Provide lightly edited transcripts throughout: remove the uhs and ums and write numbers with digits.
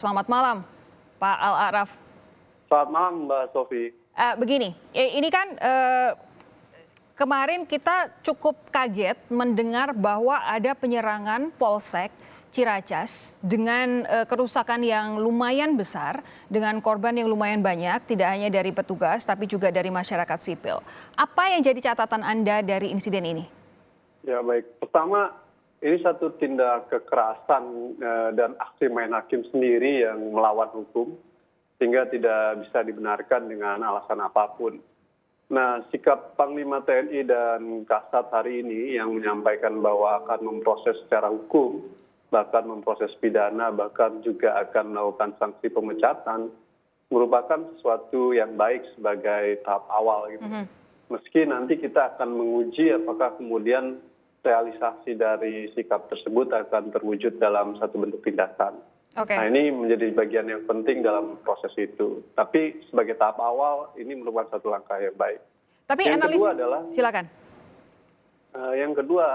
Selamat malam, Pak Al-A'raf. Selamat malam, Mbak Sofi. Begini, ini kan kemarin kita cukup kaget mendengar bahwa ada penyerangan Polsek Ciracas dengan kerusakan yang lumayan besar, dengan korban yang lumayan banyak, tidak hanya dari petugas tapi juga dari masyarakat sipil. Apa yang jadi catatan Anda dari insiden ini? Ya baik, pertama ini satu tindak kekerasan dan aksi main hakim sendiri yang melawan hukum, sehingga tidak bisa dibenarkan dengan alasan apapun. Nah, sikap Panglima TNI dan Kasat hari ini yang menyampaikan bahwa akan memproses secara hukum, bahkan memproses pidana, bahkan juga akan melakukan sanksi pemecatan, merupakan sesuatu yang baik sebagai tahap awal. Gitu. Meski nanti kita akan menguji apakah kemudian realisasi dari sikap tersebut akan terwujud dalam satu bentuk tindakan. Nah ini menjadi bagian yang penting dalam proses itu. Tapi sebagai tahap awal ini merupakan satu langkah yang baik. Tapi yang kedua adalah, silakan. Yang kedua,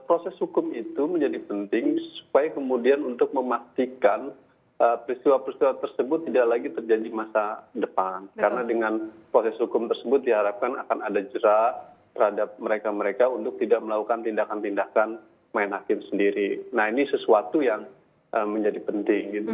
proses hukum itu menjadi penting supaya kemudian untuk memastikan peristiwa-peristiwa tersebut tidak lagi terjadi masa depan. Betul. Karena dengan proses hukum tersebut diharapkan akan ada jerat terhadap mereka-mereka untuk tidak melakukan tindakan-tindakan main hakim sendiri. Nah ini sesuatu yang menjadi penting. Gitu.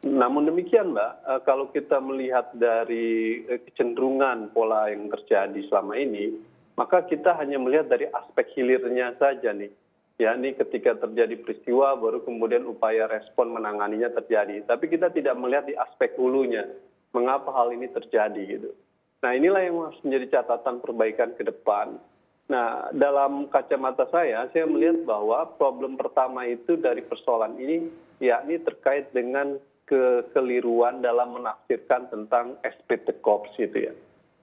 Namun demikian Mbak, kalau kita melihat dari kecenderungan pola yang terjadi selama ini, maka kita hanya melihat dari aspek hilirnya saja nih. Ya, ini ketika terjadi peristiwa baru kemudian upaya respon menanganinya terjadi. Tapi kita tidak melihat di aspek hulunya, mengapa hal ini terjadi gitu. Nah inilah yang harus menjadi catatan perbaikan ke depan. Nah dalam kacamata saya melihat bahwa problem pertama itu dari persoalan ini yakni terkait dengan kekeliruan dalam menafsirkan tentang esprit de corps gitu ya.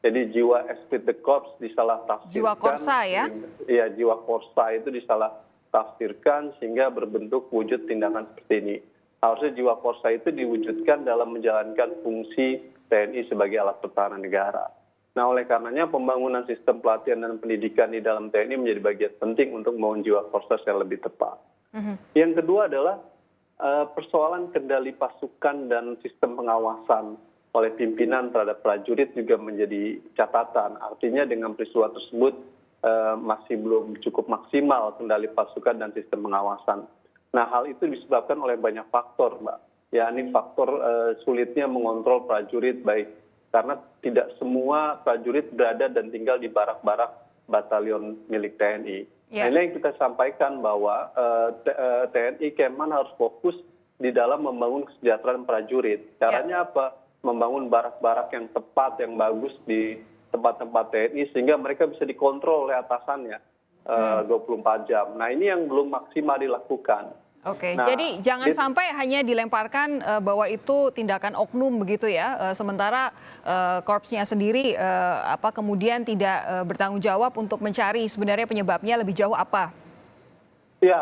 Jadi jiwa esprit de corps disalah tafsirkan. Jiwa korsa ya? Iya, jiwa korsa itu disalah tafsirkan sehingga berbentuk wujud tindakan seperti ini. Harusnya jiwa korsa itu diwujudkan dalam menjalankan fungsi TNI sebagai alat pertahanan negara. Nah oleh karenanya pembangunan sistem pelatihan dan pendidikan di dalam TNI menjadi bagian penting untuk membangun jiwa korsa yang lebih tepat. Yang kedua adalah persoalan kendali pasukan dan sistem pengawasan oleh pimpinan terhadap prajurit juga menjadi catatan. Artinya dengan peristiwa tersebut masih belum cukup maksimal kendali pasukan dan sistem pengawasan. Nah hal itu disebabkan oleh banyak faktor Mbak. Ya ini faktor sulitnya mengontrol prajurit baik karena tidak semua prajurit berada dan tinggal di barak-barak batalion milik TNI. Nah, ini yang kita sampaikan bahwa TNI Keman harus fokus di dalam membangun kesejahteraan prajurit. Caranya apa? Membangun barak-barak yang tepat, yang bagus di tempat-tempat TNI sehingga mereka bisa dikontrol oleh atasannya 24 jam. Nah ini yang belum maksimal dilakukan. Oke, jadi jangan sampai hanya dilemparkan bahwa itu tindakan oknum begitu ya, sementara korpsnya sendiri kemudian tidak bertanggung jawab untuk mencari sebenarnya penyebabnya lebih jauh apa? Ya,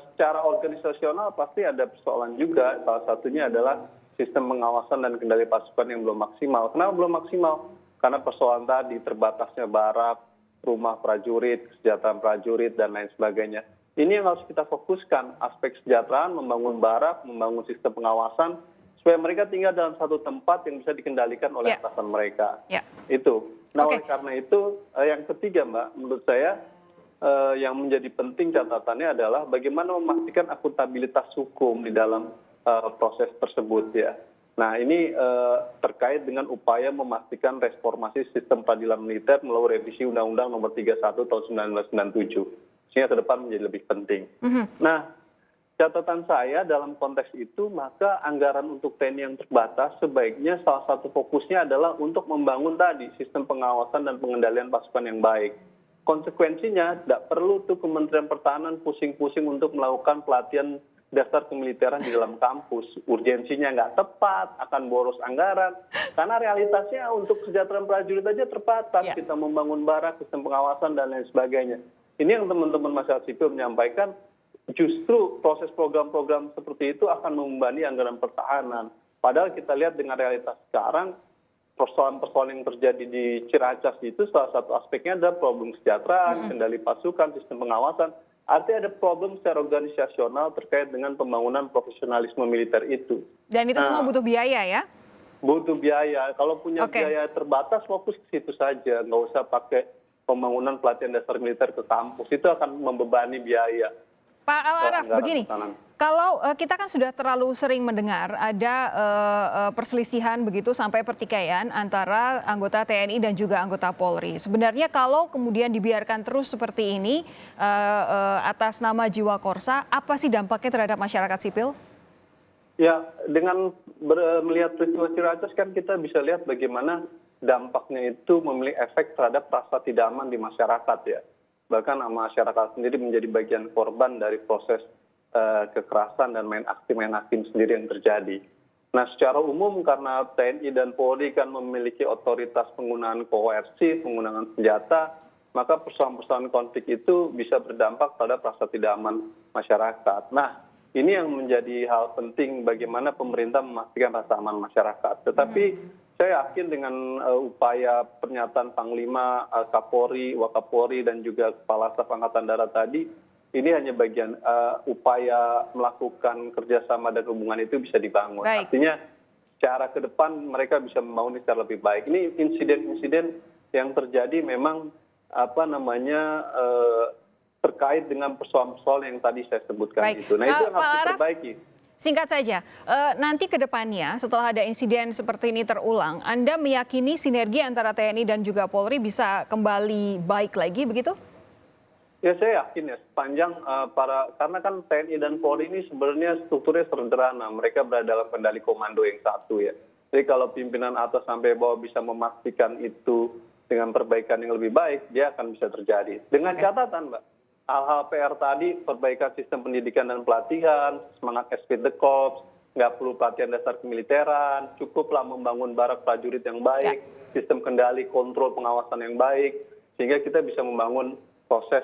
secara organisasional pasti ada persoalan juga, salah satunya adalah sistem pengawasan dan kendali pasukan yang belum maksimal. Kenapa belum maksimal? Karena persoalan tadi terbatasnya barak, rumah prajurit, kesejahteraan prajurit, dan lain sebagainya. Ini yang harus kita fokuskan, aspek kesejahteraan, membangun barak, membangun sistem pengawasan, supaya mereka tinggal dalam satu tempat yang bisa dikendalikan oleh atasan mereka. Itu. Nah oleh karena itu, yang ketiga Mbak, menurut saya yang menjadi penting catatannya adalah bagaimana memastikan akuntabilitas hukum di dalam proses tersebut ya. Nah ini terkait dengan upaya memastikan reformasi sistem peradilan militer melalui revisi Undang-Undang Nomor 31 Tahun 1997. Sehingga ke depan menjadi lebih penting. Nah, catatan saya dalam konteks itu, maka anggaran untuk TNI yang terbatas sebaiknya salah satu fokusnya adalah untuk membangun tadi sistem pengawasan dan pengendalian pasukan yang baik. Konsekuensinya, tidak perlu tuh Kementerian Pertahanan pusing-pusing untuk melakukan pelatihan dasar kemiliteran di dalam kampus. Urgensinya nggak tepat, akan boros anggaran. Karena realitasnya untuk kesejahteraan prajurit aja terbatas. Kita membangun barak, sistem pengawasan, dan lain sebagainya. Ini yang teman-teman masyarakat sipil menyampaikan, justru proses program-program seperti itu akan membebani anggaran pertahanan. Padahal kita lihat dengan realitas sekarang, persoalan-persoalan yang terjadi di Ciracas itu salah satu aspeknya adalah problem kesejahteraan, kendali pasukan, sistem pengawasan. Artinya ada problem secara organisasional terkait dengan pembangunan profesionalisme militer itu. Dan itu semua butuh biaya ya? Butuh biaya. Kalau punya Oke. biaya terbatas, fokus ke situ saja. Nggak usah pakai pembangunan pelatihan dasar militer ke kampus. Itu akan membebani biaya. Pak Al-Araf, anggaran begini, pertahanan. kalau kita kan sudah terlalu sering mendengar ada perselisihan begitu sampai pertikaian antara anggota TNI dan juga anggota Polri. Sebenarnya kalau kemudian dibiarkan terus seperti ini atas nama Jiwa Korsa, apa sih dampaknya terhadap masyarakat sipil? Ya, dengan melihat peristiwa Ciracas kan kita bisa lihat bagaimana dampaknya itu memiliki efek terhadap rasa tidak aman di masyarakat ya. Bahkan masyarakat sendiri menjadi bagian korban dari proses kekerasan dan main hakim sendiri yang terjadi. Nah, secara umum karena TNI dan Polri kan memiliki otoritas penggunaan koersi, penggunaan senjata, maka persoalan-persoalan konflik itu bisa berdampak terhadap rasa tidak aman masyarakat. Nah, ini yang menjadi hal penting bagaimana pemerintah memastikan rasa aman masyarakat. Tetapi saya yakin dengan upaya pernyataan Panglima, Kapolri, Wakapolri, dan juga Kepala Staf Angkatan Darat tadi, ini hanya bagian upaya melakukan kerjasama dan hubungan itu bisa dibangun. Baik. Artinya secara ke depan mereka bisa membangun secara lebih baik. Ini insiden-insiden yang terjadi memang terkait dengan persoalan-persoalan yang tadi saya sebutkan Baik. itu. Nah, itu yang Pak harus Araf, diperbaiki. singkat saja, nanti ke depannya setelah ada insiden seperti ini terulang, Anda meyakini sinergi antara TNI dan juga Polri bisa kembali baik lagi begitu? Ya, saya yakin ya sepanjang karena kan TNI dan Polri ini sebenarnya strukturnya sederhana, mereka berada dalam kendali komando yang satu ya. Jadi kalau pimpinan atas sampai bawah bisa memastikan itu dengan perbaikan yang lebih baik, dia akan bisa terjadi. Dengan catatan, Mbak, hal-hal PR tadi, perbaikan sistem pendidikan dan pelatihan, semangat Esprit de Corps, nggak perlu pelatihan dasar kemiliteran, cukuplah membangun barak prajurit yang baik, sistem kendali, kontrol, pengawasan yang baik, sehingga kita bisa membangun proses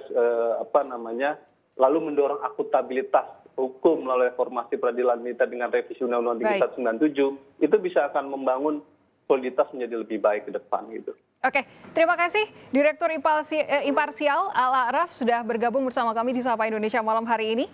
lalu mendorong akuntabilitas hukum melalui reformasi peradilan militer dengan revisi Undang-Undang 3197, itu bisa akan membangun soliditas menjadi lebih baik ke depan gitu. Oke, terima kasih Direktur Imparsial Al-Araf sudah bergabung bersama kami di Sapa Indonesia malam hari ini.